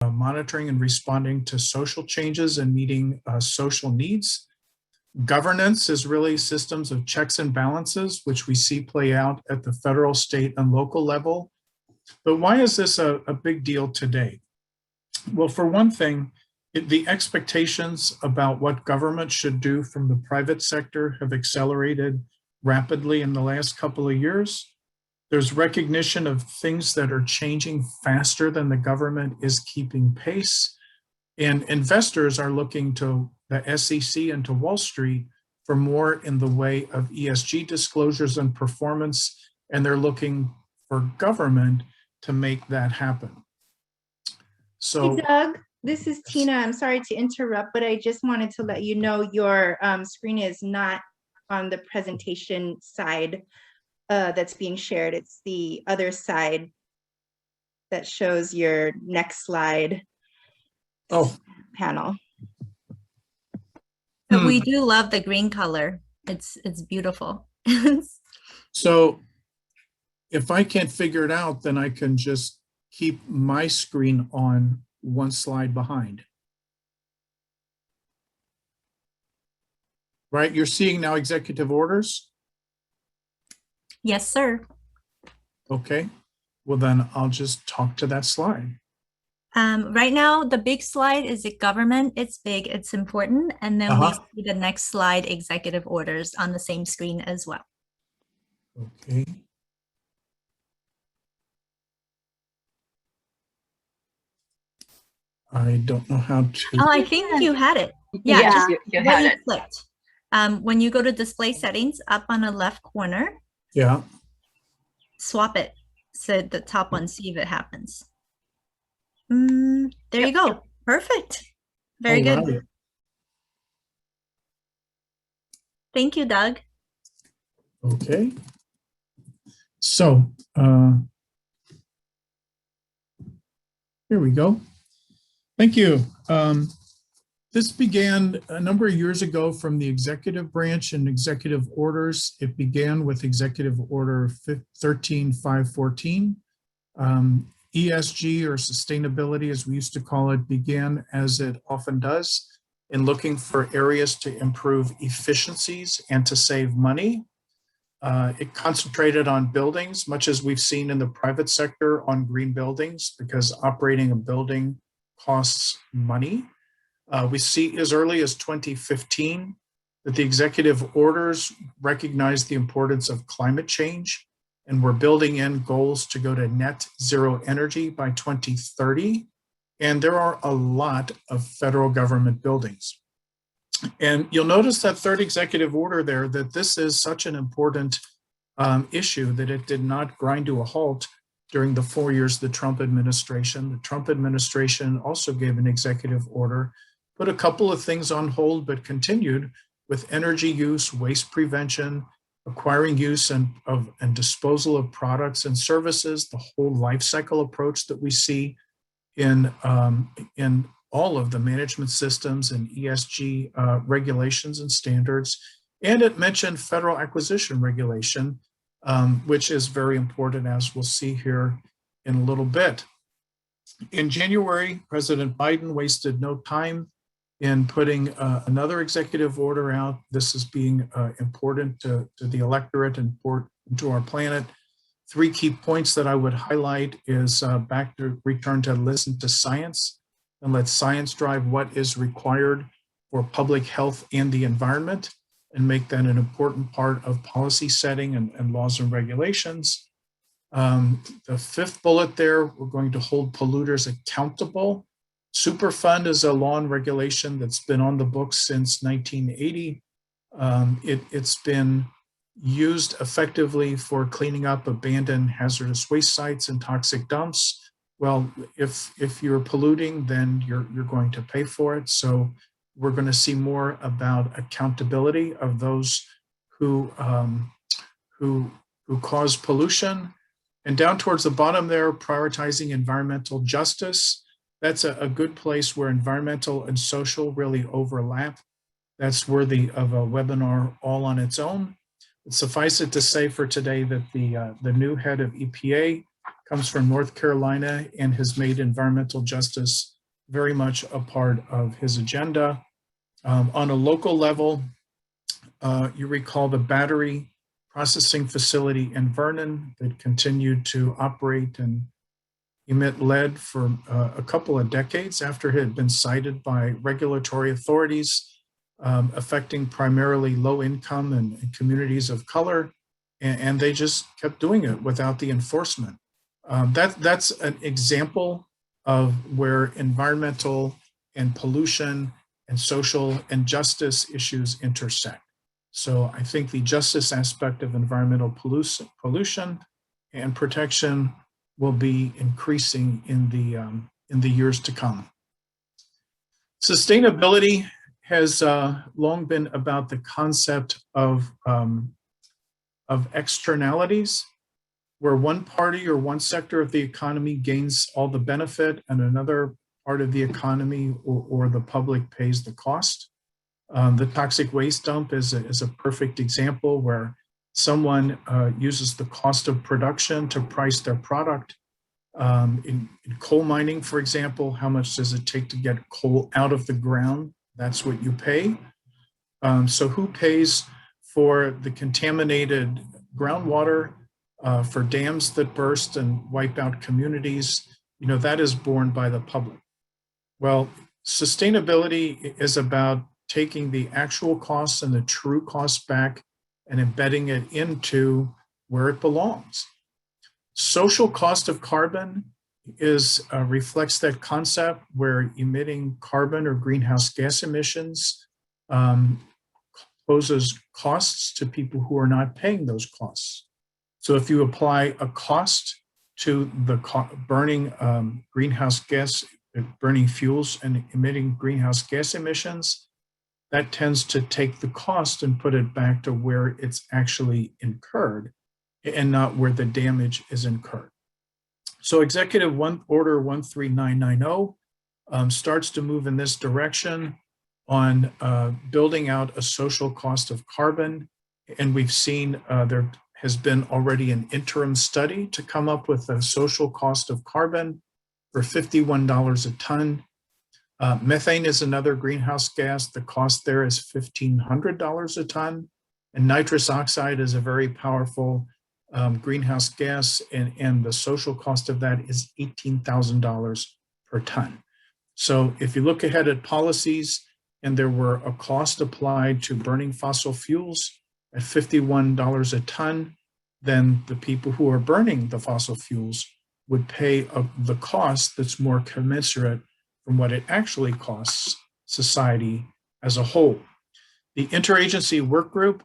monitoring and responding to social changes and meeting social needs. Governance is really systems of checks and balances, which we see play out at the federal, state, and local level. But why is this a big deal today? Well, for one thing, the expectations about what government should do from the private sector have accelerated rapidly in the last couple of years. There's recognition of things that are changing faster than the government is keeping pace. And investors are looking to the SEC and to Wall Street for more in the way of ESG disclosures and performance, and they're looking for government to make that happen. So, hey Doug, this is Tina. I'm sorry to interrupt, but I just wanted to let you know your screen is not on the presentation side that's being shared. It's the other side that shows your next slide panel. But we do love the green color. It's beautiful. So if I can't figure it out, then I can just keep my screen on one slide behind. Right, you're seeing now executive orders? Yes, sir. Okay, well then I'll just talk to that slide. Right now, the big slide is the government. It's big, it's important. And then we see the next slide, executive orders, on the same screen as well. Okay. I don't know how to. Oh, I think you had it. Yeah, you had it. Flipped. When you go to display settings up on the left corner, yeah, swap it so the top one, see if it happens. There you go. Perfect. Very good. Right. Thank you, Doug. Okay. So here we go. Thank you. This began a number of years ago from the executive branch and executive orders. It began with Executive Order 13514. ESG, or sustainability as we used to call it, began, as it often does, in looking for areas to improve efficiencies and to save money. It concentrated on buildings, much as we've seen in the private sector on green buildings, because operating a building costs money. We see as early as 2015 that the executive orders recognized the importance of climate change, and we're building in goals to go to net zero energy by 2030. And there are a lot of federal government buildings. And you'll notice that third executive order there, that this is such an important issue that it did not grind to a halt during the 4 years of the Trump administration. The Trump administration also gave an executive order, put a couple of things on hold, but continued with energy use, waste prevention, acquiring, use, and disposal of products and services, the whole life cycle approach that we see in all of the management systems and ESG regulations and standards. And it mentioned federal acquisition regulation, which is very important, as we'll see here in a little bit. In January, President Biden wasted no time in putting another executive order out. This is being important to the electorate and to our planet. 3 key points that I would highlight is back to return to listen to science and let science drive what is required for public health and the environment, and make that an important part of policy setting and laws and regulations. The 5th bullet there, we're going to hold polluters accountable. Superfund is a law and regulation that's been on the books since 1980. It's been used effectively for cleaning up abandoned hazardous waste sites and toxic dumps. Well, if you're polluting, then you're going to pay for it. So we're going to see more about accountability of those who cause pollution. And down towards the bottom there, prioritizing environmental justice. That's a good place where environmental and social really overlap. That's worthy of a webinar all on its own. But suffice it to say for today that the new head of EPA comes from North Carolina and has made environmental justice very much a part of his agenda. On a local level, you recall the battery processing facility in Vernon that continued to operate and emit lead for a couple of decades after it had been cited by regulatory authorities, affecting primarily low income and communities of color, and they just kept doing it without the enforcement. That's an example of where environmental and pollution and social and justice issues intersect. So I think the justice aspect of environmental pollution and protection will be increasing in the years to come. Sustainability has long been about the concept of externalities, where one party or one sector of the economy gains all the benefit and another part of the economy or the public pays the cost. The toxic waste dump is a perfect example where someone uses the cost of production to price their product. In coal mining, for example, how much does it take to get coal out of the ground? That's what you pay. So who pays for the contaminated groundwater, for dams that burst and wipe out communities? You know, that is borne by the public. Well, sustainability is about taking the actual costs and the true costs back and embedding it into where it belongs. Social cost of carbon reflects that concept where emitting carbon or greenhouse gas emissions poses costs to people who are not paying those costs. So if you apply a cost to the burning greenhouse gas, burning fuels and emitting greenhouse gas emissions, that tends to take the cost and put it back to where it's actually incurred and not where the damage is incurred. So Executive Order 13990 starts to move in this direction on building out a social cost of carbon. And we've seen there has been already an interim study to come up with a social cost of carbon for $51 a ton. Methane is another greenhouse gas. The cost there is $1,500 a ton. And nitrous oxide is a very powerful greenhouse gas, and the social cost of that is $18,000 per ton. So if you look ahead at policies and there were a cost applied to burning fossil fuels at $51 a ton, then the people who are burning the fossil fuels would pay the cost that's more commensurate from what it actually costs society as a whole. The interagency work group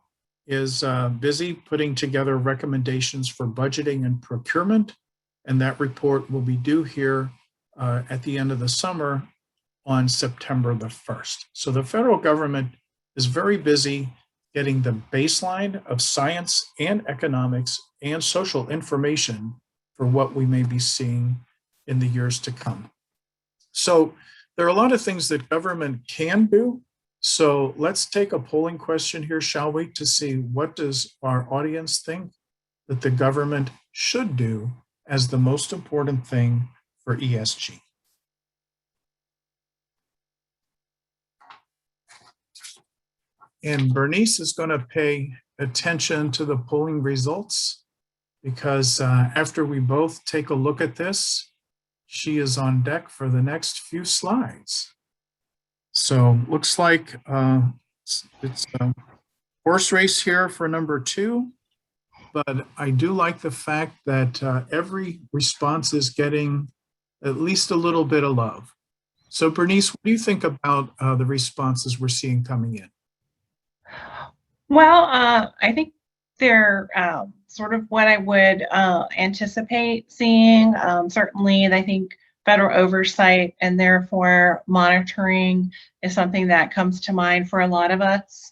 is busy putting together recommendations for budgeting and procurement, and that report will be due here at the end of the summer on September the 1st. So the federal government is very busy getting the baseline of science and economics and social information for what we may be seeing in the years to come. So there are a lot of things that government can do. So let's take a polling question here, shall we, to see what does our audience think that the government should do as the most important thing for ESG. And Bernice is going to pay attention to the polling results because after we both take a look at this, she is on deck for the next few slides. So looks like it's a horse race here for number 2, but I do like the fact that every response is getting at least a little bit of love. So Bernice, what do you think about the responses we're seeing coming in? Well, I think they're sort of what I would anticipate seeing. Certainly, I think federal oversight and therefore monitoring is something that comes to mind for a lot of us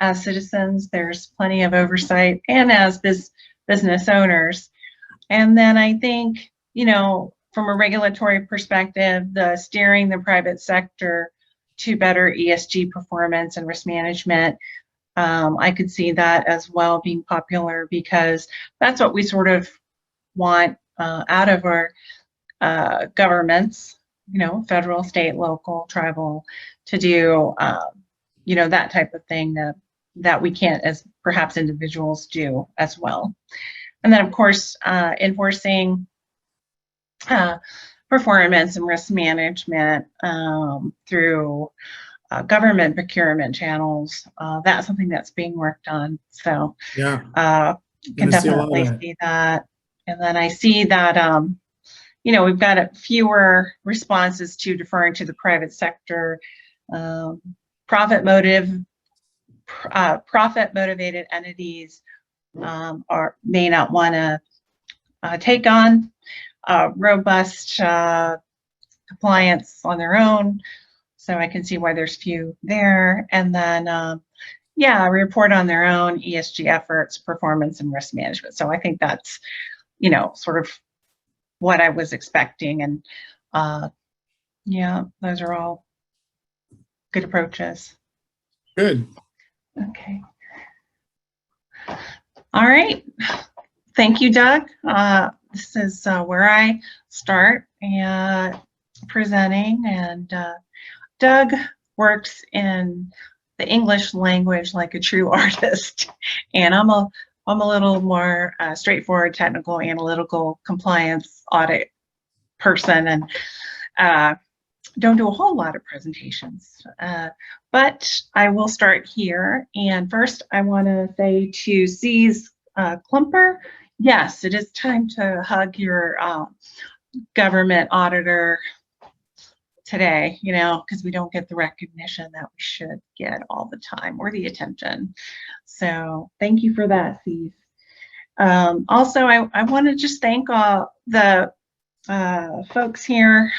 as citizens. There's plenty of oversight and as business owners. And then I think, you know, from a regulatory perspective, the steering the private sector to better ESG performance and risk management, I could see that as well being popular because that's what we sort of want out of our governments, you know, federal, state, local, tribal, to do, you know, that type of thing that we can't as perhaps individuals do as well. And then, of course, enforcing performance and risk management through government procurement channels. That's something that's being worked on. So yeah, can definitely see that. And then I see that, you know, we've got fewer responses to deferring to the private sector. Profit motivated entities may not want to take on robust compliance on their own. So I can see why there's few there. And then, yeah, report on their own ESG efforts, performance, and risk management. So I think that's, you know, sort of what I was expecting. And yeah, those are all good approaches. Good. Okay. All right. Thank you, Doug. This is where I start presenting, and Doug works in the English language like a true artist, and I'm a little more straightforward, technical, analytical, compliance audit person, and don't do a whole lot of presentations. But I will start here. And first, I want to say to C's Klumper, yes, it is time to hug your government auditor today, you know, because we don't get the recognition that we should get all the time, or the attention. So thank you for that, Steve. Also, I want to just thank the folks here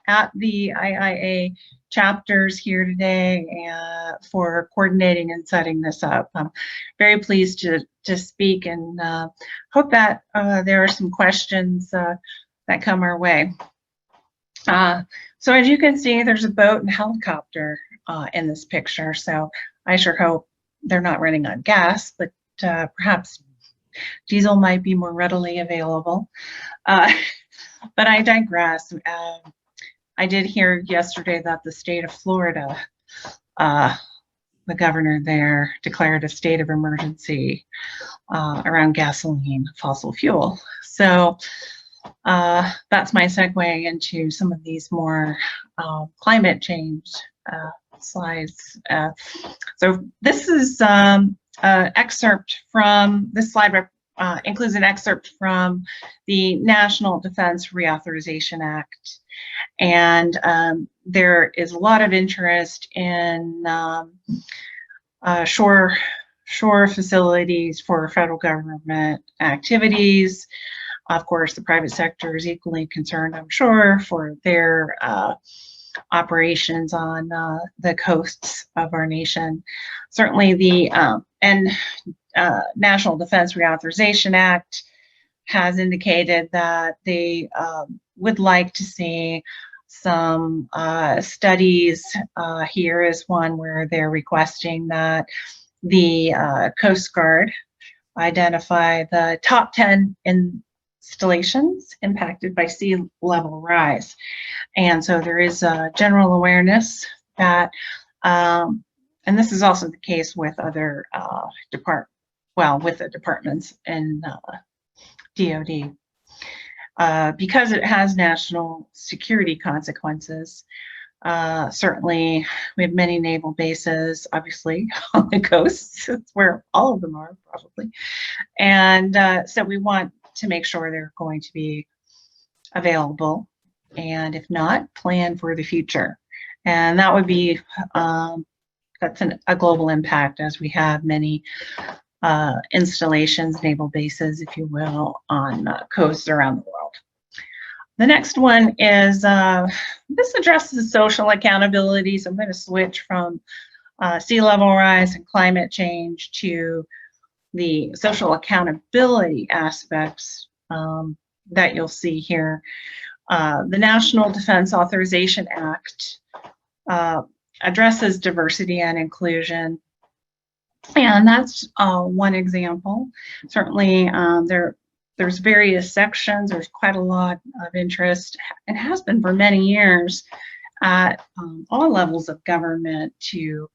at the IIA chapters here today for coordinating and setting this up. I'm very pleased to speak, and hope that there are some questions that come our way. So as you can see, there's a boat and helicopter in this picture. So I sure hope they're not running on gas, but perhaps diesel might be more readily available. But I digress. I did hear yesterday that the state of Florida, the governor there declared a state of emergency around gasoline, fossil fuel. So that's my segue into some of these more climate change slides. So this is excerpt from this slide. Includes an excerpt from the National Defense Reauthorization Act. And there is a lot of interest in shore facilities for federal government activities. Of course, the private sector is equally concerned, I'm sure, for their operations on the coasts of our nation. Certainly the National Defense Reauthorization Act has indicated that they would like to see some studies. Here is one where they're requesting that the Coast Guard identify the top 10 installations impacted by sea level rise. And so there is a general awareness that, and this is also the case with other with the departments in DoD. Because it has national security consequences. Certainly, we have many naval bases, obviously, on the coasts. That's where all of them are, probably. And so we want to make sure they're going to be available. And if not, plan for the future. And that would be, that's a global impact, as we have many installations, naval bases, if you will, on coasts around the world. The next one is, this addresses social accountability. So I'm going to switch from sea level rise and climate change to the social accountability aspects that you'll see here. The National Defense Authorization Act addresses diversity and inclusion. And that's one example. Certainly, there there's various sections. There's quite a lot of interest, and has been for many years, at all levels of government, to,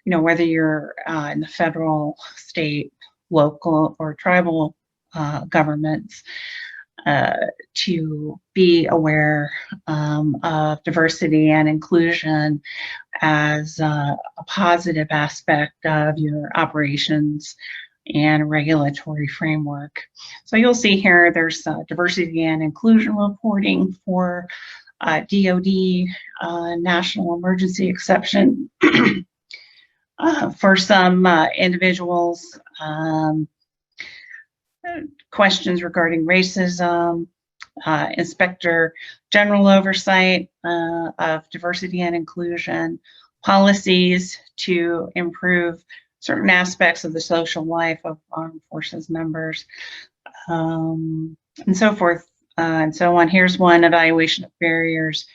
whether you're in the federal, state, local, or tribal governments, to be aware of diversity and inclusion as a positive aspect of your operations and regulatory framework. So you'll see here there's diversity and inclusion reporting for DoD, national emergency exception for some individuals, questions regarding racism, inspector general oversight of diversity and inclusion, policies to improve certain aspects of the social life of armed forces members, and so forth and so on. Here's one: evaluation of barriers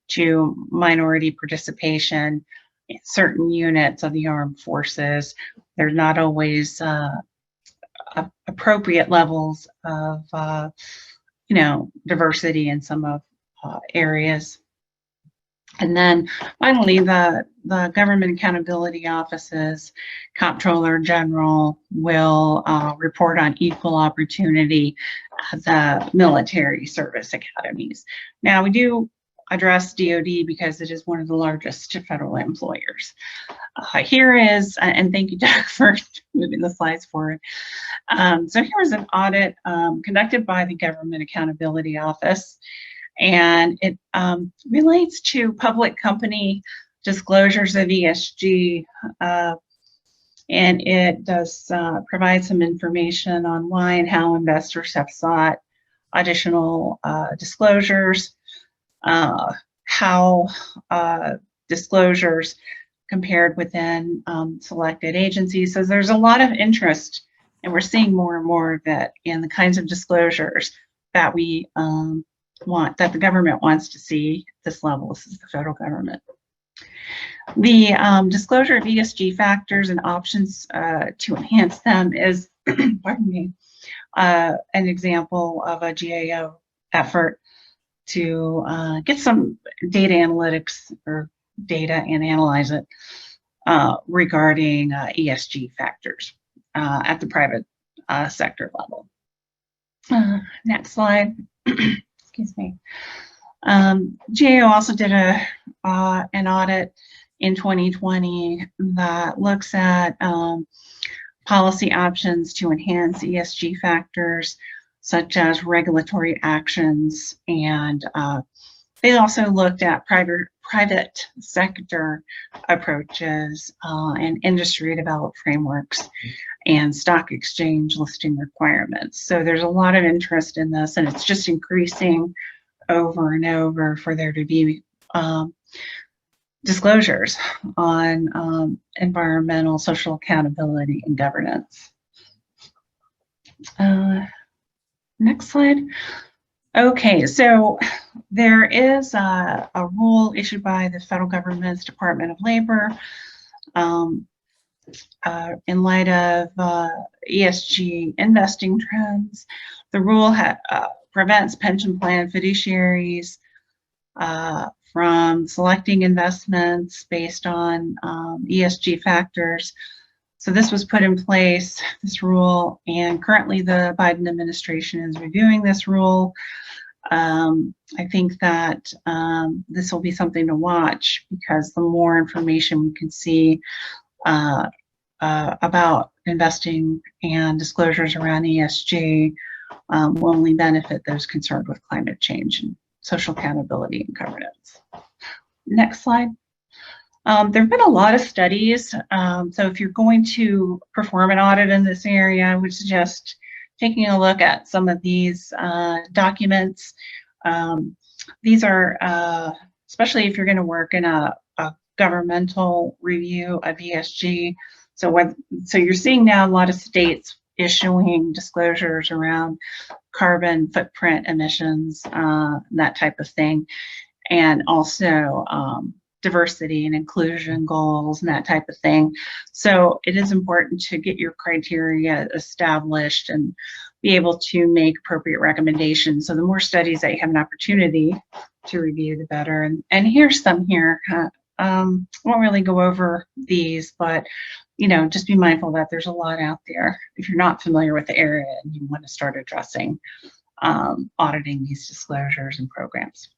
to minority participation in certain units of the armed forces. There's not always appropriate levels of diversity in some of areas. And then finally, the Government Accountability Office's Comptroller General will report on equal opportunity at the military service academies. Now, we do address DoD because it is one of the largest federal employers. Here is, and thank you, Doug, for moving the slides forward. So here is an audit conducted by the Government Accountability Office, and it relates to public company disclosures of ESG, and it does provide some information on why and how investors have sought additional disclosures, how disclosures compared within selected agencies. So there's a lot of interest, and we're seeing more and more of that in the kinds of disclosures that we want, that the government wants to see at this level. This is the federal government. The disclosure of ESG factors and options to enhance them is, pardon me, an example of a GAO effort to get some data analytics or data and analyze it regarding ESG factors at the private sector level. Next slide. Excuse me. GAO also did an audit in 2020 that looks at policy options to enhance ESG factors, such as regulatory actions, and they also looked at private sector approaches and industry developed frameworks and stock exchange listing requirements. So there's a lot of interest in this, and it's just increasing over and over for there to be disclosures on environmental, social accountability, and governance. Next slide. Okay, so there is a rule issued by the federal government's Department of Labor in light of ESG investing trends. The rule prevents pension plan fiduciaries from selecting investments based on ESG factors. So this was put in place, this rule, and currently the Biden administration is reviewing this rule. I think that this will be something to watch, because the more information we can see about investing and disclosures around ESG will only benefit those concerned with climate change and social accountability and governance. Next slide. There have been a lot of studies. So if you're going to perform an audit in this area, I would suggest taking a look at some of these documents. These are, especially if you're going to work in a governmental review of ESG. So you're seeing now a lot of states issuing disclosures around carbon footprint emissions, that type of thing, and also diversity and inclusion goals and that type of thing. So it is important to get your criteria established and be able to make appropriate recommendations. So the more studies that you have an opportunity to review, the better. And here's some here. I won't really go over these, but just be mindful that there's a lot out there if you're not familiar with the area and you want to start addressing auditing these disclosures and programs.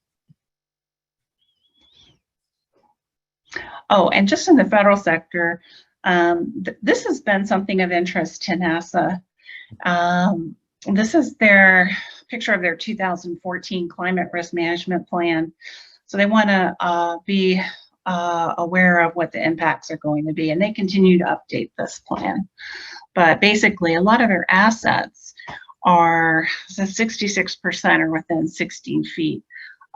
Oh, and just in the federal sector, this has been something of interest to NASA. This is their picture of their 2014 climate risk management plan. So they want to be aware of what the impacts are going to be, and they continue to update this plan. But basically, a lot of their assets are, so 66% are within 16 feet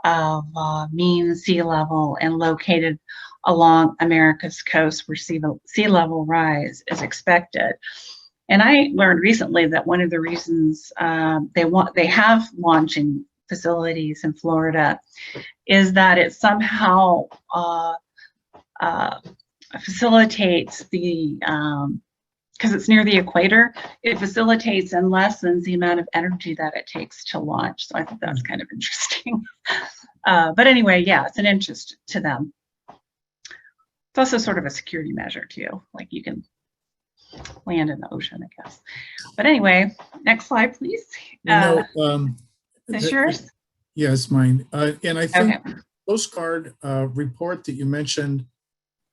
of mean sea level and located along America's coast where sea level rise is expected. And I learned recently that one of the reasons they have launching facilities in Florida is that it somehow facilitates the, because it's near the equator, it facilitates and lessens the amount of energy that it takes to launch. So I think that's kind of interesting. But anyway, yeah, it's an interest to them. It's also sort of a security measure too, like you can land in the ocean, I guess. But anyway, next slide, please. Is this yours? Yes, mine. And I think okay. Coast Guard report that you mentioned,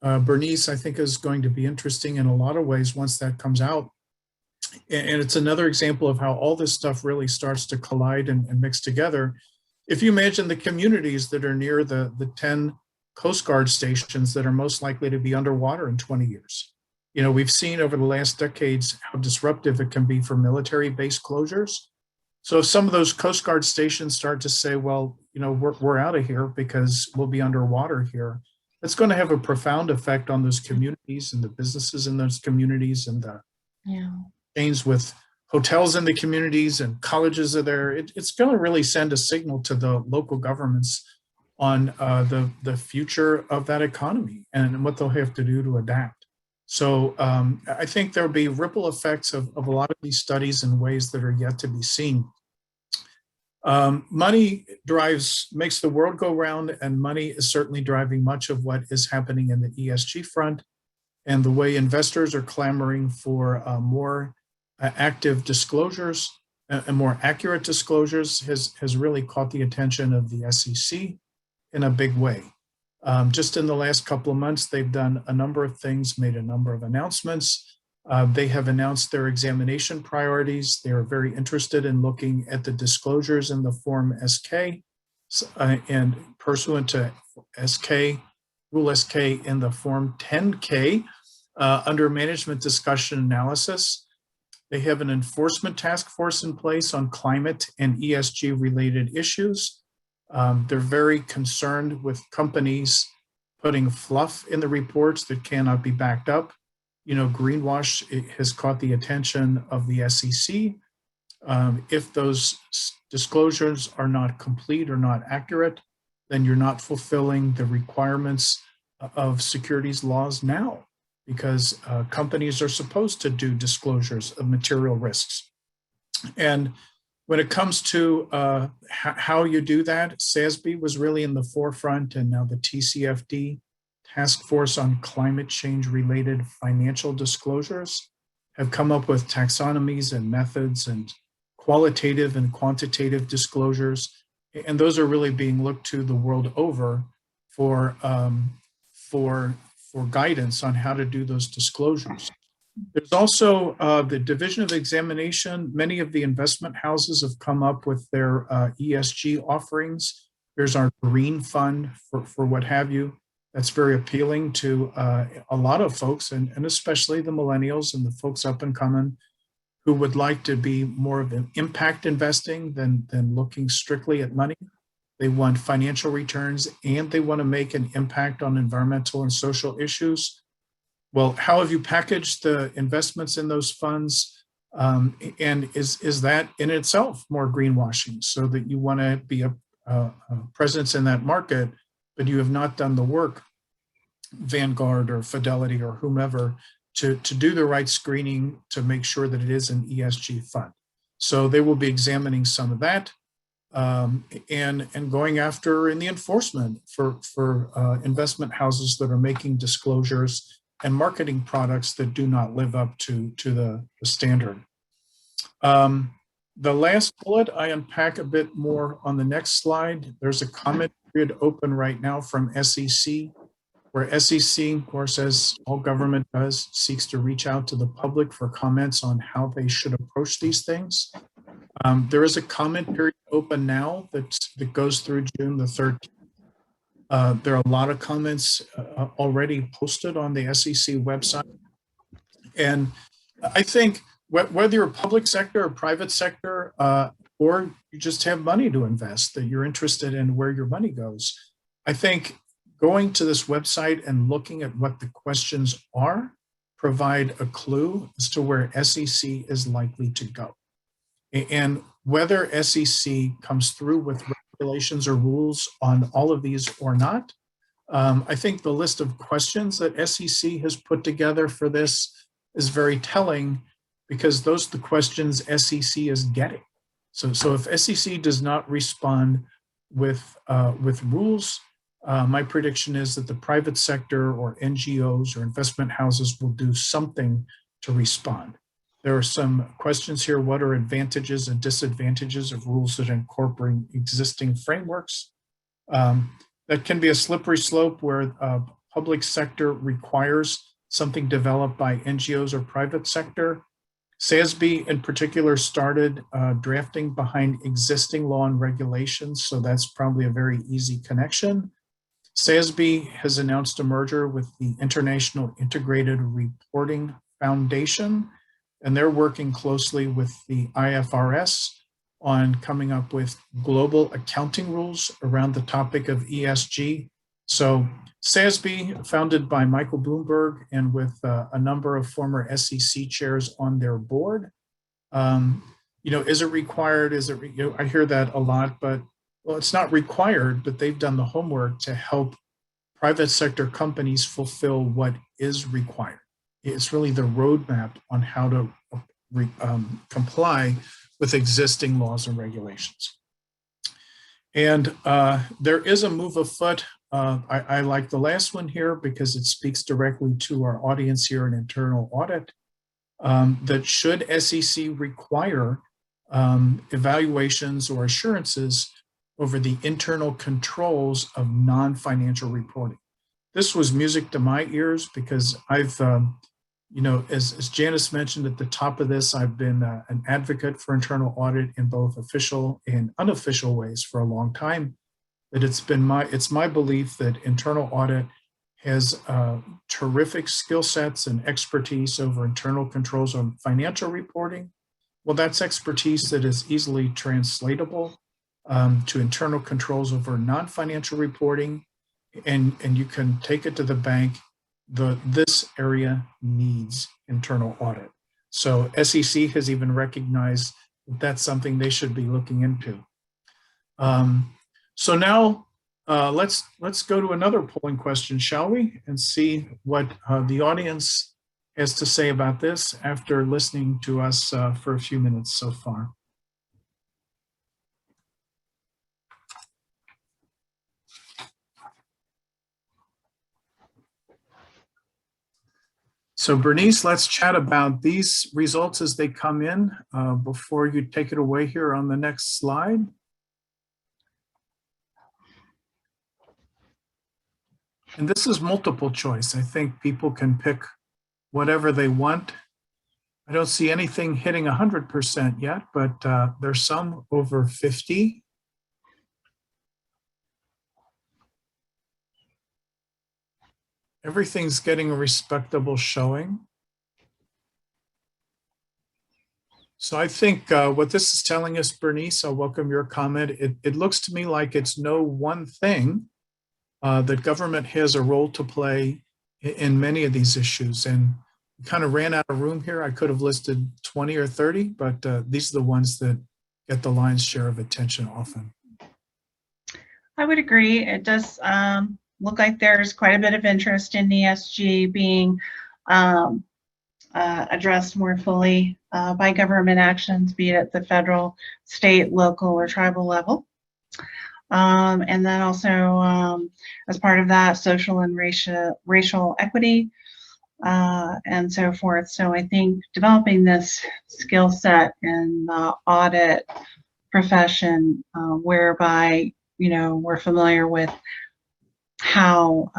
Bernice, I think is going to be interesting in a lot of ways once that comes out. And it's another example of how all this stuff really starts to collide and mix together. If you imagine the communities that are near the 10 Coast Guard stations that are most likely to be underwater in 20 years. We've seen over the last decades how disruptive it can be for military base closures. So if some of those Coast Guard stations start to say, well, we're out of here because we'll be underwater here, it's going to have a profound effect on those communities and the businesses in those communities and the chains with hotels in the communities and colleges are there. It's going to really send a signal to the local governments on the future of that economy and what they'll have to do to adapt. So I think there'll be ripple effects of a lot of these studies in ways that are yet to be seen. Money makes the world go round, and money is certainly driving much of what is happening in the ESG front. And the way investors are clamoring for more active disclosures and more accurate disclosures has really caught the attention of the SEC in a big way. Just in the last couple of months, they've done a number of things, made a number of announcements. They have announced their examination priorities. They are very interested in looking at the disclosures in the Form SK and pursuant to Rule SK in the Form 10K under management discussion analysis. They have an enforcement task force in place on climate and ESG related issues. They're very concerned with companies putting fluff in the reports that cannot be backed up. Greenwash has caught the attention of the SEC. If those disclosures are not complete or not accurate, then you're not fulfilling the requirements of securities laws now, because companies are supposed to do disclosures of material risks. And when it comes to how you do that, SASB was really in the forefront, and now the TCFD, Task Force on Climate Change Related Financial Disclosures, have come up with taxonomies and methods and qualitative and quantitative disclosures. And those are really being looked to the world over for guidance on how to do those disclosures. There's also the Division of Examination. Many of the investment houses have come up with their ESG offerings. There's our green fund for what have you. That's very appealing to a lot of folks, and especially the millennials and the folks up and coming who would like to be more of an impact investing than looking strictly at money. They want financial returns and they want to make an impact on environmental and social issues. Well, how have you packaged the investments in those funds? And is that in itself more greenwashing, so that you want to be a presence in that market, but you have not done the work, Vanguard or Fidelity or whomever, to do the right screening to make sure that it is an ESG fund? So they will be examining some of that and going after in the enforcement for investment houses that are making disclosures and marketing products that do not live up to the standard. The last bullet I unpack a bit more on the next slide. There's a comment period open right now from SEC, where SEC, of course, as all government does, seeks to reach out to the public for comments on how they should approach these things. There is a comment period open now that goes through June the 13th. There are a lot of comments already posted on the SEC website. And I think whether you're public sector or private sector, or you just have money to invest, that you're interested in where your money goes, I think going to this website and looking at what the questions are provide a clue as to where SEC is likely to go. And whether SEC comes through with regulations or rules on all of these or not, I think the list of questions that SEC has put together for this is very telling, because those are the questions SEC is getting. So if SEC does not respond with rules, my prediction is that the private sector or NGOs or investment houses will do something to respond. There are some questions here. What are advantages and disadvantages of rules that incorporate existing frameworks? That can be a slippery slope where public sector requires something developed by NGOs or private sector. SASB in particular started drafting behind existing law and regulations, so that's probably a very easy connection. SASB has announced a merger with the International Integrated Reporting Foundation, and they're working closely with the IFRS on coming up with global accounting rules around the topic of ESG. So SASB, founded by Michael Bloomberg and with a number of former SEC chairs on their board. Is it required? I hear that a lot, but well, it's not required, but they've done the homework to help private sector companies fulfill what is required. It's really the roadmap on how to comply with existing laws and regulations. And there is a move afoot. I like the last one here because it speaks directly to our audience here in Internal Audit, that should SEC require evaluations or assurances over the internal controls of non-financial reporting. This was music to my ears because I've, as Janice mentioned at the top of this, I've been an advocate for internal audit in both official and unofficial ways for a long time. That it's my belief that internal audit has terrific skill sets and expertise over internal controls on financial reporting. Well, that's expertise that is easily translatable to internal controls over non-financial reporting, and you can take it to the bank. This area needs internal audit. So SEC has even recognized that that's something they should be looking into. So now let's go to another polling question, shall we? And see what the audience has to say about this after listening to us for a few minutes so far. So Bernice, let's chat about these results as they come in before you take it away here on the next slide. And this is multiple choice. I think people can pick whatever they want. I don't see anything hitting 100% yet, but there's some over 50. Everything's getting a respectable showing. So I think what this is telling us, Bernice, I'll welcome your comment. It looks to me like it's no one thing that government has a role to play in many of these issues. And we kind of ran out of room here. I could have listed 20 or 30, but these are the ones that get the lion's share of attention often. I would agree. It does look like there's quite a bit of interest in ESG being addressed more fully by government actions, be it at the federal, state, local, or tribal level. And then also, as part of that, social and racial equity, and so forth. So I think developing this skill set in the audit profession, whereby, we're familiar with how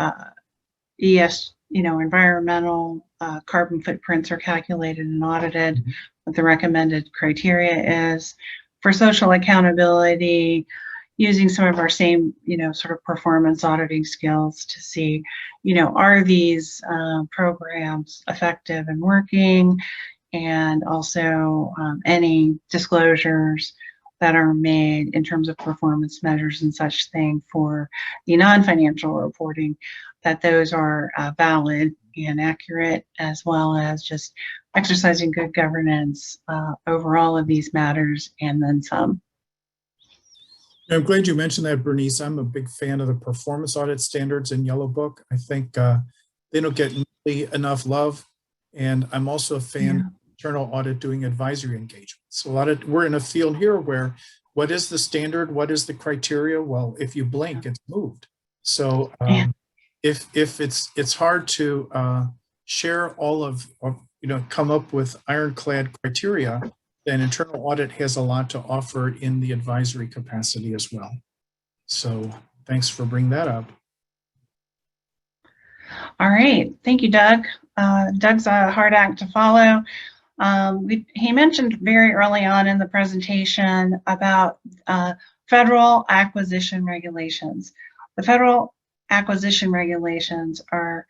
environmental carbon footprints are calculated and audited, what the recommended criteria is for social accountability, using some of our same, sort of performance auditing skills to see, are these programs effective and working, and also any disclosures that are made in terms of performance measures and such thing for the non-financial reporting, that those are valid and accurate, as well as just exercising good governance over all of these matters and then some. I'm glad you mentioned that, Bernice. I'm a big fan of the performance audit standards in Yellow Book. I think they don't get nearly enough love. And I'm also a fan of internal audit doing advisory engagements. So we're in a field here where what is the standard? What is the criteria? Well, if you blink, it's moved. So if it's hard to share all of, come up with ironclad criteria, then internal audit has a lot to offer in the advisory capacity as well. So thanks for bringing that up. All right, thank you, Doug. Doug's a hard act to follow. He mentioned very early on in the presentation about federal acquisition regulations. The federal acquisition regulations are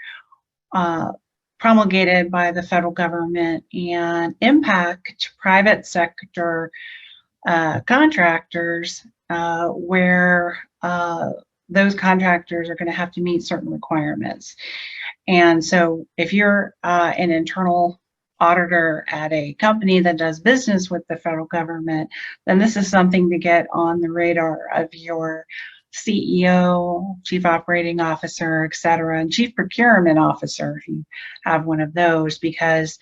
promulgated by the federal government and impact private sector contractors, where those contractors are going to have to meet certain requirements. And so if you're an internal auditor at a company that does business with the federal government, then this is something to get on the radar of your CEO, chief operating officer, et cetera, and chief procurement officer, if you have one of those, because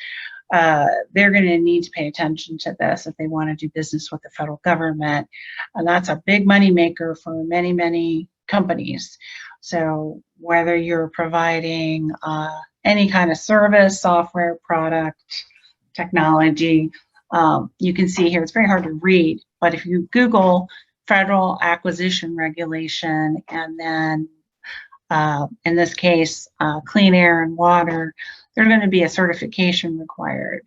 they're going to need to pay attention to this if they want to do business with the federal government. And that's a big money maker for many, many companies. So whether you're providing any kind of service, software, product, technology, you can see here, it's very hard to read, but if you Google federal acquisition regulation, and then in this case, clean air and water, there's going to be a certification required.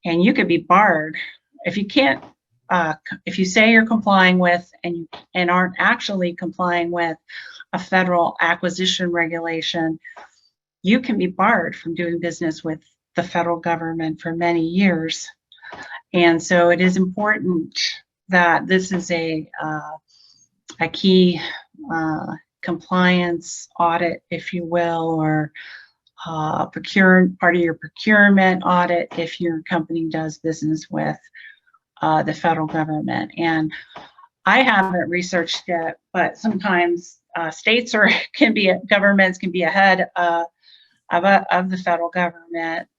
And you could be barred if you can't, if you say you're complying with and aren't actually complying with a federal acquisition regulation, you can be barred from doing business with the federal government for many years. And so it is important that this is a key compliance audit, if you will, or part of your procurement audit if your company does business with the federal government. And I haven't researched it, but sometimes states or governments can be ahead of the federal government.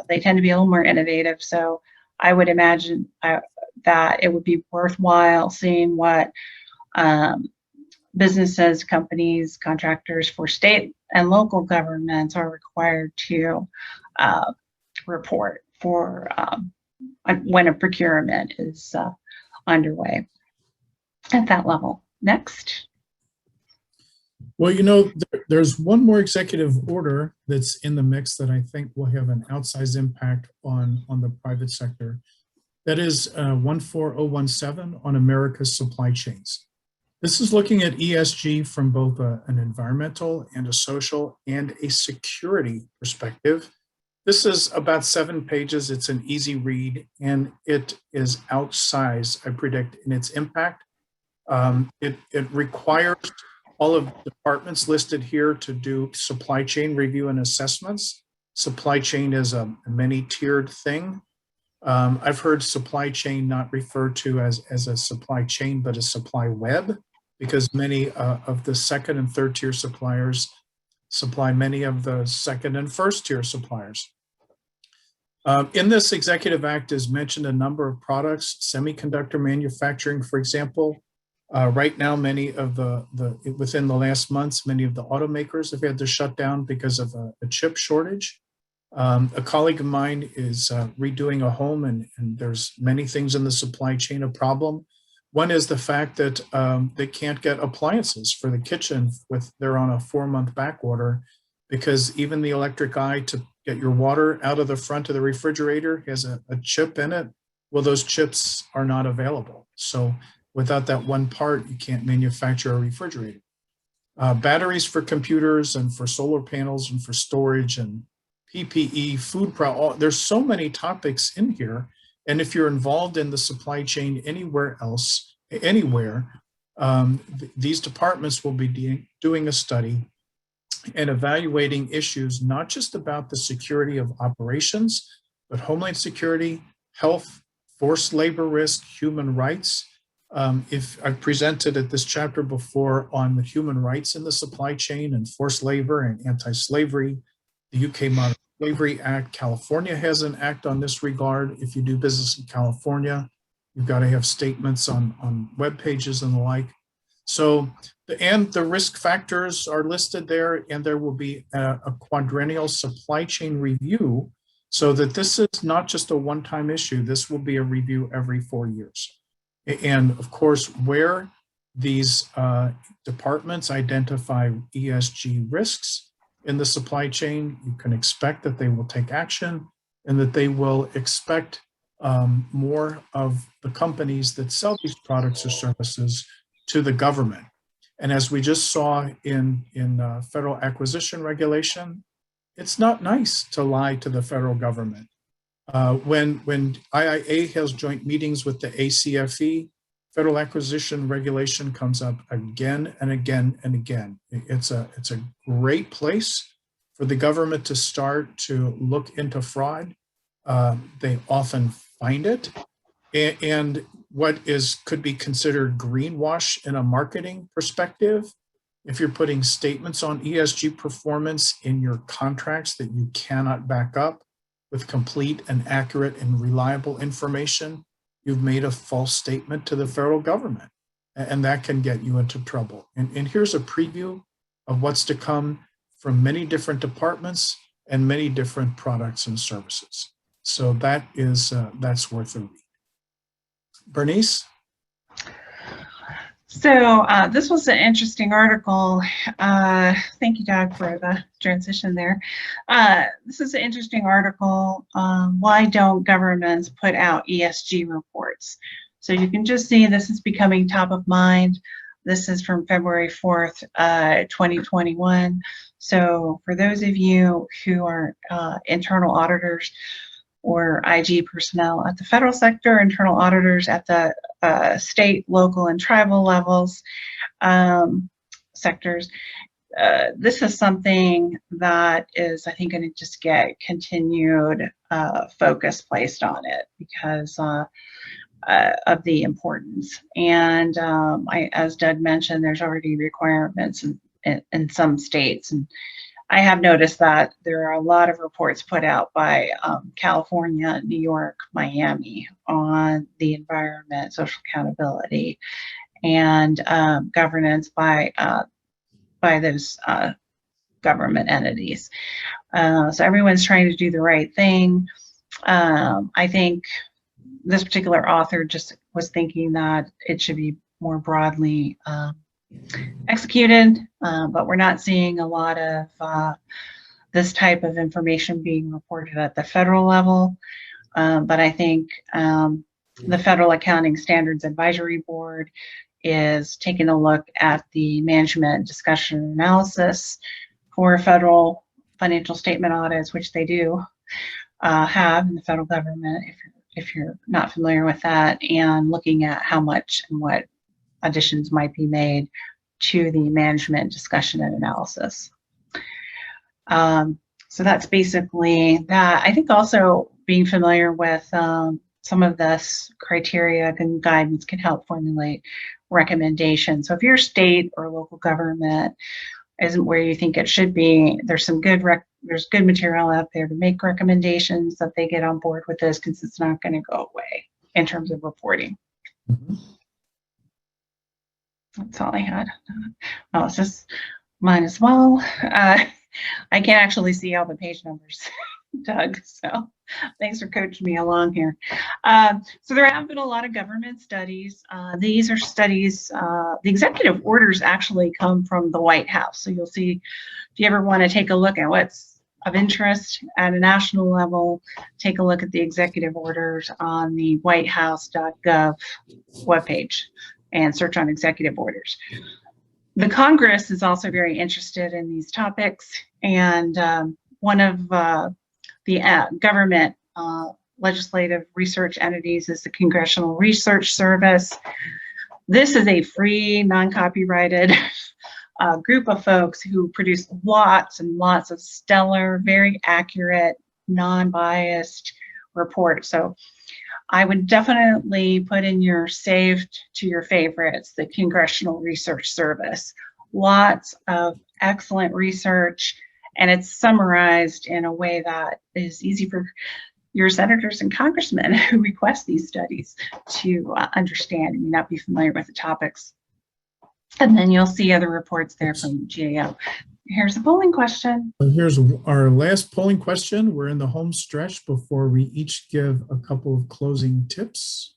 They tend to be a little more innovative. So I would imagine that it would be worthwhile seeing what businesses, companies, contractors for state and local governments are required to report for when a procurement is underway at that level. Next. Well, there's one more executive order that's in the mix that I think will have an outsized impact on the private sector. That is 14017 on America's supply chains. This is looking at ESG from both an environmental and a social and a security perspective. This is about 7 pages. It's an easy read, and it is outsized, I predict, in its impact. It requires all of the departments listed here to do supply chain review and assessments. Supply chain is a many-tiered thing. I've heard supply chain not referred to as a supply chain, but a supply web, because many of the second and third tier suppliers supply many of the second and first tier suppliers. In this executive act is mentioned a number of products, semiconductor manufacturing, for example. Right now, many of within the last months, many of the automakers have had to shut down because of a chip shortage. A colleague of mine is redoing a home, and there's many things in the supply chain a problem. One is the fact that they can't get appliances for the kitchen they're on a 4-month back order, because even the electric eye to get your water out of the front of the refrigerator has a chip in it. Well, those chips are not available. So without that one part, you can't manufacture a refrigerator. Batteries for computers and for solar panels and for storage and PPE, there's so many topics in here. And if you're involved in the supply chain anywhere, these departments will be doing a study and evaluating issues, not just about the security of operations, but homeland security, health, forced labor risk, human rights. If I've presented at this chapter before on the human rights in the supply chain and forced labor and anti-slavery, the UK Modern Slavery Act, California has an act on this regard. If you do business in California, you've got to have statements on web pages and the like. So, and the risk factors are listed there, and there will be a quadrennial supply chain review, so that this is not just a one-time issue. This will be a review every 4 years. And of course, where these departments identify ESG risks in the supply chain, you can expect that they will take action and that they will expect more of the companies that sell these products or services to the government. And as we just saw in federal acquisition regulation, it's not nice to lie to the federal government. When IIA has joint meetings with the ACFE, federal acquisition regulation comes up again and again and again. It's a great place for the government to start to look into fraud. They often find it. And what could be considered greenwash in a marketing perspective, if you're putting statements on ESG performance in your contracts that you cannot back up with complete and accurate and reliable information, you've made a false statement to the federal government, and that can get you into trouble. And here's a preview of what's to come from many different departments and many different products and services. So that's worth a read. Bernice? So this was an interesting article. Thank you, Doug, for the transition there. This is an interesting article. Why don't governments put out ESG reports? So you can just see this is becoming top of mind. This is from February 4th, 2021. So for those of you who are internal auditors or IG personnel at the federal sector, internal auditors at the state, local, and tribal levels, sectors, this is something that is, I think, going to just get continued focus placed on it because of the importance. And as Doug mentioned, there's already requirements in some states. And I have noticed that there are a lot of reports put out by California, New York, Miami on the environment, social accountability, and governance by those government entities. So everyone's trying to do the right thing. I think this particular author just was thinking that it should be more broadly executed, but we're not seeing a lot of this type of information being reported at the federal level. But I think the Federal Accounting Standards Advisory Board is taking a look at the management discussion and analysis for federal financial statement audits, which they do have in the federal government, if you're not familiar with that, and looking at how much and what additions might be made to the management discussion and analysis. So that's basically that. I think also being familiar with some of this criteria and guidance can help formulate recommendations. So if your state or local government isn't where you think it should be, there's some good there's good material out there to make recommendations that they get on board with this, because it's not going to go away in terms of reporting. Mhm. That's all I had. Oh, it's just mine as well. I can't actually see all the page numbers, Doug, so thanks for coaching me along here. So there have been a lot of government studies. These are studies, the executive orders actually come from the White House. So you'll see, if you ever want to take a look at what's of interest at a national level, take a look at the executive orders on the whitehouse.gov webpage and search on executive orders. The Congress is also very interested in these topics, and one of the government legislative research entities is the Congressional Research Service. This is a free, non-copyrighted group of folks who produce lots and lots of stellar, very accurate, non-biased reports. So I would definitely put in your saved to your favorites, the Congressional Research Service. Lots of excellent research, and it's summarized in a way that is easy for your senators and congressmen who request these studies to understand and not be familiar with the topics. And then you'll see other reports there from GAO. Here's a polling question. Here's our last polling question. We're in the home stretch before we each give a couple of closing tips.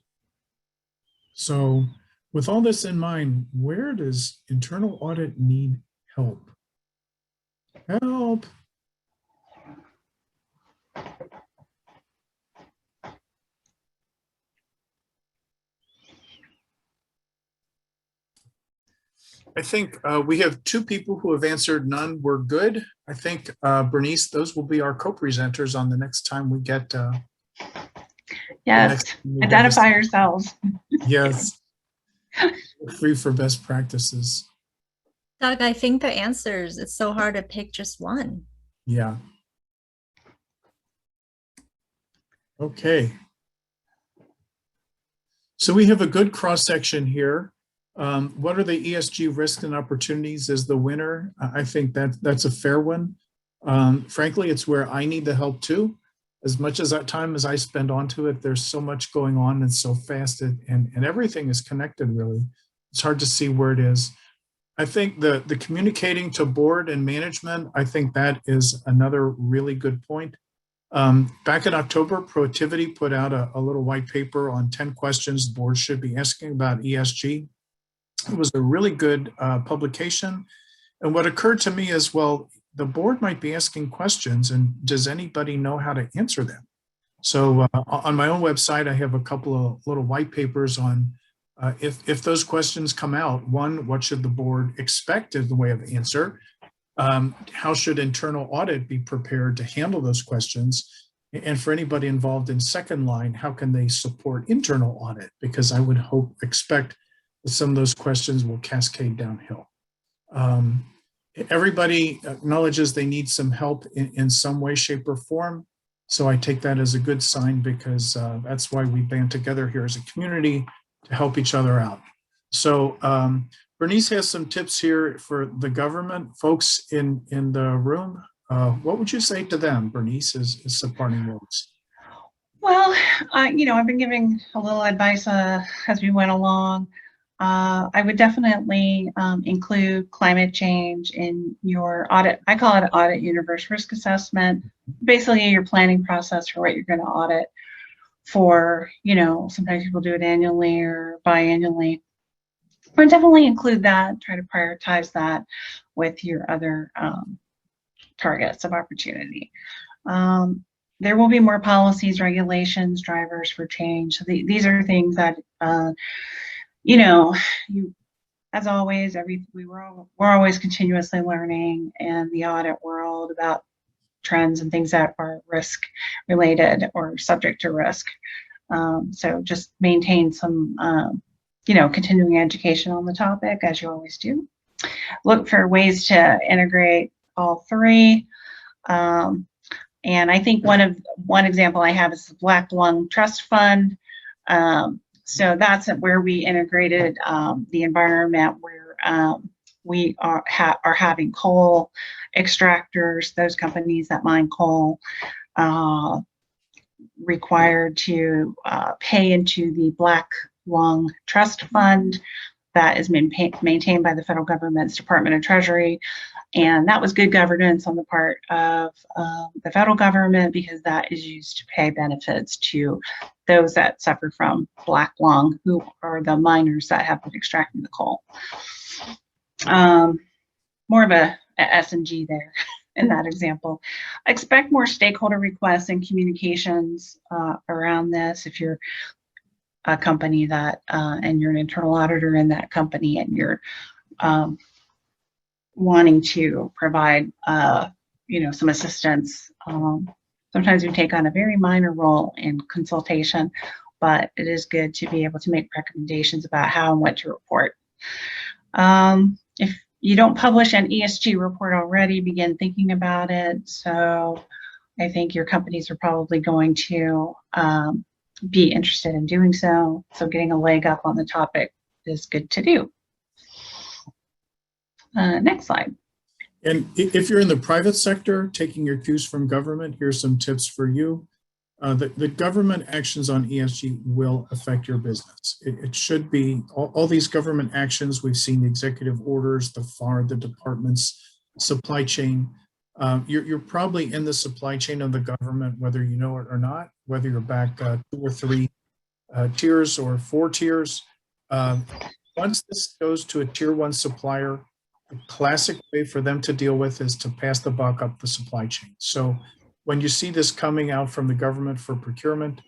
So with all this in mind, where does internal audit need help? Help. I think we have two people who have answered none were good. I think, Bernice, those will be our co-presenters on the next time we get. Yes, identify yourselves. Yes. Free for best practices. Doug, I think the answers, it's so hard to pick just one. Yeah. Okay. So we have a good cross-section here. What are the ESG risks and opportunities is the winner? I think that's a fair one. Frankly, it's where I need the help too. As much as that time as I spend onto it, there's so much going on and so fast, and everything is connected really. It's hard to see where it is. I think the communicating to board and management, I think that is another really good point. Back in October, Proactivity put out a little white paper on 10 questions boards should be asking about ESG. It was a really good publication. And what occurred to me is, well, the board might be asking questions, and does anybody know how to answer them? So on my own website, I have a couple of little white papers on if those questions come out. One, what should the board expect in the way of answer? How should internal audit be prepared to handle those questions? And for anybody involved in second line, how can they support internal audit? Because I would expect that some of those questions will cascade downhill. Everybody acknowledges they need some help in some way, shape, or form. So I take that as a good sign, because that's why we band together here as a community to help each other out. So Bernice has some tips here for the government folks in the room. What would you say to them, Bernice, as some parting words? Well, I've been giving a little advice as we went along. I would definitely include climate change in your audit. I call it audit universe risk assessment. Basically, your planning process for what you're going to audit for. Sometimes people do it annually or biannually. But definitely include that. Try to prioritize that with your other targets of opportunity. There will be more policies, regulations, drivers for change. So these are things that as always, we're always continuously learning in the audit world about trends and things that are risk related or subject to risk. So just maintain some, continuing education on the topic, as you always do. Look for ways to integrate all three. And I think one example I have is the Black Lung Trust Fund. So that's where we integrated the environment, where we are having coal extractors, those companies that mine coal, required to pay into the Black Lung Trust Fund that is maintained by the federal government's Department of Treasury. And that was good governance on the part of the federal government, because that is used to pay benefits to those that suffer from Black lung, who are the miners that have been extracting the coal. More of a S&G there in that example. Expect more stakeholder requests and communications around this. If you're a company that, and you're an internal auditor in that company, and you're wanting to provide, some assistance. Sometimes we take on a very minor role in consultation, but it is good to be able to make recommendations about how and what to report. If you don't publish an ESG report already, begin thinking about it. So I think your companies are probably going to be interested in doing so. So getting a leg up on the topic is good to do. Next slide. And if you're in the private sector, taking your cues from government, here's some tips for you. The government actions on ESG will affect your business. It should be, all these government actions, we've seen the executive orders, the FAR, the departments, supply chain. You're probably in the supply chain of the government, whether you know it or not, whether you're back 2 or 3 tiers or 4 tiers. Once this goes to a tier 1 supplier, the classic way for them to deal with is to pass the buck up the supply chain. So when you see this coming out from the government for procurement,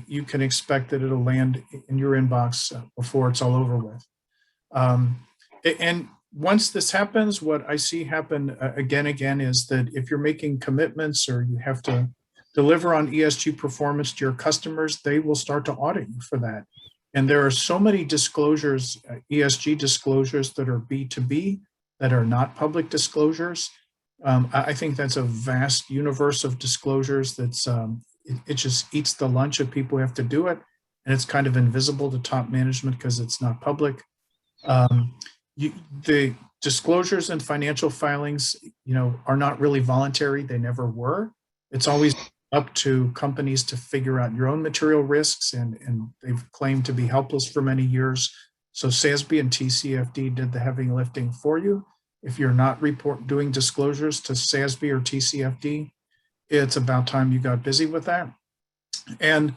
you can expect that it'll land in your inbox before it's all over with. And once this happens, what I see happen again is that if you're making commitments or you have to deliver on ESG performance to your customers, they will start to audit you for that. And there are so many disclosures, ESG disclosures, that are B2B, that are not public disclosures. I think that's a vast universe of disclosures that's, it just eats the lunch of people who have to do it. And it's kind of invisible to top management because it's not public. The disclosures and financial filings, are not really voluntary. They never were. It's always up to companies to figure out your own material risks, and they've claimed to be helpless for many years. So SASB and TCFD did the heavy lifting for you. If you're not doing disclosures to SASB or TCFD, it's about time you got busy with that. And,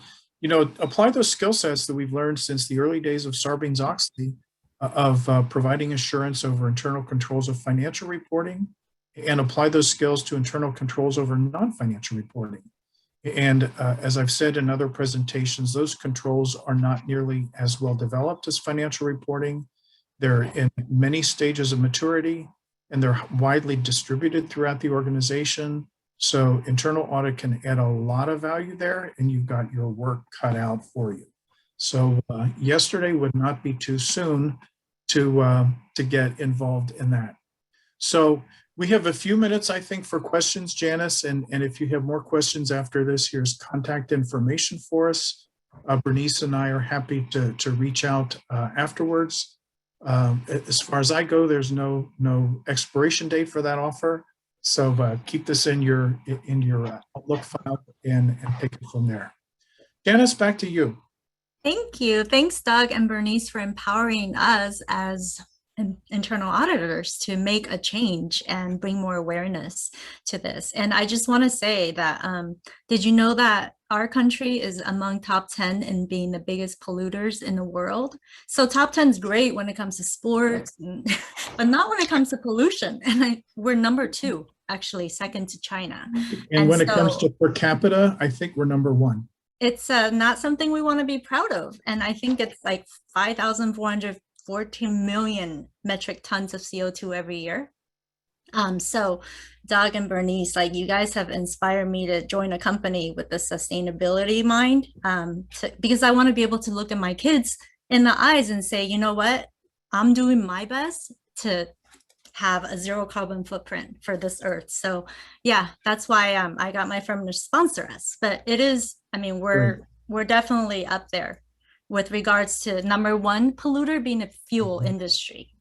apply those skill sets that we've learned since the early days of Sarbanes-Oxley of providing assurance over internal controls of financial reporting, and apply those skills to internal controls over non-financial reporting. And as I've said in other presentations, those controls are not nearly as well developed as financial reporting. They're in many stages of maturity, and they're widely distributed throughout the organization. So internal audit can add a lot of value there, and you've got your work cut out for you. So yesterday would not be too soon to get involved in that. So we have a few minutes, I think, for questions, Janice, and if you have more questions after this, here's contact information for us. Bernice and I are happy to reach out afterwards. As far as I go, there's no expiration date for that offer. So keep this in your Outlook file and take it from there. Janice, back to you. Thank you. Thanks, Doug and Bernice, for empowering us as internal auditors to make a change and bring more awareness to this. And I just want to say that, did you know that our country is among top 10 in being the biggest polluters in the world? So top 10 is great when it comes to sports, but not when it comes to pollution. And we're number 2, actually, second to China. And when it comes to per capita, I think we're number 1. It's not something we want to be proud of. And I think it's like 5,414 million metric tons of CO2 every year. So Doug and Bernice, you guys have inspired me to join a company with the sustainability mind, because I want to be able to look at my kids in the eyes and say, you know what, I'm doing my best to have a 0 carbon footprint for this earth. So yeah, that's why I got my firm to sponsor us. But it is, we're definitely up there with regards to number 1 polluter being the fuel industry.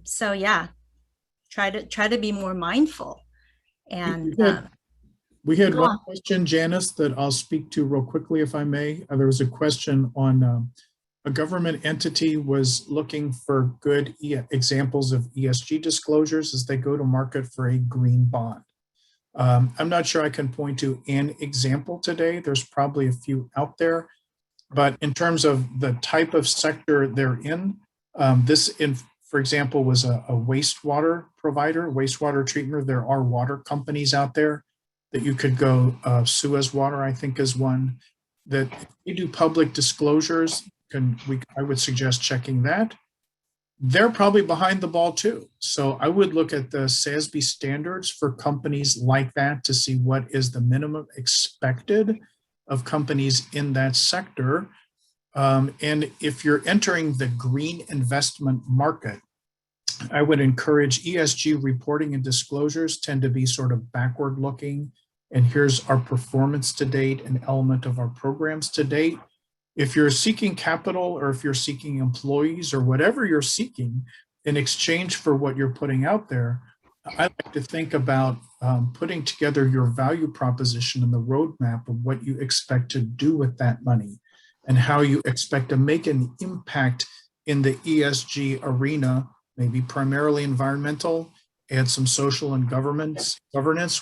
So yeah, try to be more mindful. And we had go one on. question, Janice, that I'll speak to real quickly, if I may. There was a question on a government entity was looking for good examples of ESG disclosures as they go to market for a green bond. I'm not sure I can point to an example today. There's probably a few out there, but in terms of the type of sector they're in, for example, was a wastewater provider, wastewater treatment. There are water companies out there that you could go. Suez Water, I think, is one that if you do public disclosures. I would suggest checking that. They're probably behind the ball too. So I would look at the SASB standards for companies like that to see what is the minimum expected of companies in that sector. And if you're entering the green investment market, I would encourage ESG reporting and disclosures tend to be sort of backward looking. And here's our performance to date, an element of our programs to date. If you're seeking capital or if you're seeking employees or whatever you're seeking in exchange for what you're putting out there, I like to think about putting together your value proposition and the roadmap of what you expect to do with that money and how you expect to make an impact in the ESG arena, maybe primarily environmental, add some social and governance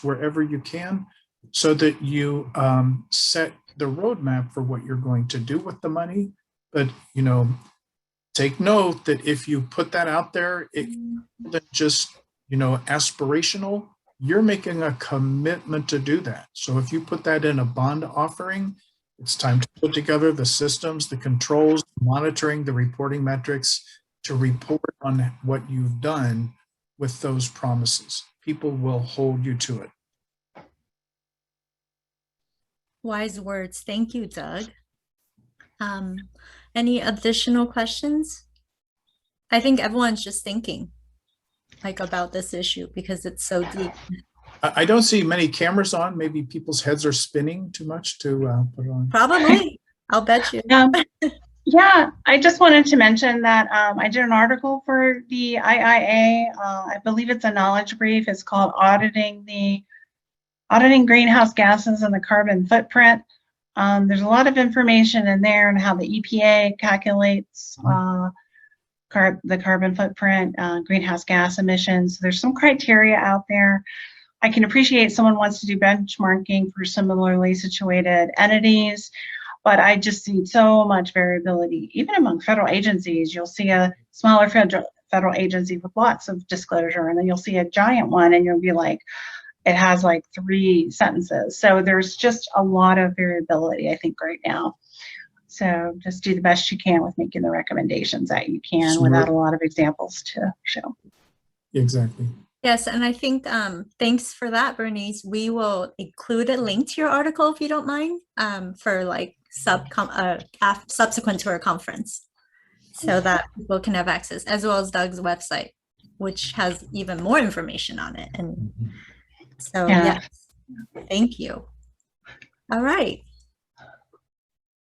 wherever you can, so that you set the roadmap for what you're going to do with the money. But, take note that if you put that out there, it isn't just, aspirational. You're making a commitment to do that. So if you put that in a bond offering, it's time to put together the systems, the controls, monitoring, the reporting metrics to report on what you've done with those promises. People will hold you to it. Wise words. Thank you, Doug. Any additional questions? I think everyone's just thinking about this issue because it's so deep. I don't see many cameras on. Maybe people's heads are spinning too much to put it on. Probably. I'll bet you. Yeah, I just wanted to mention that I did an article for the IIA. I believe it's a knowledge brief. It's called Auditing Greenhouse Gases and the Carbon Footprint. There's a lot of information in there on how the EPA calculates the carbon footprint, greenhouse gas emissions. There's some criteria out there. I can appreciate someone wants to do benchmarking for similarly situated entities, but I just see so much variability. Even among federal agencies, you'll see a smaller federal agency with lots of disclosure, and then you'll see a giant one and you'll be like, it has like 3 sentences. So there's just a lot of variability, I think, right now. So just do the best you can with making the recommendations that you can without a lot of examples to show. Exactly. Yes, and I think thanks for that, Bernice. We will include a link to your article if you don't mind for subsequent to our conference, so that people can have access, as well as Doug's website, which has even more information on it. And so yes, thank you. All right.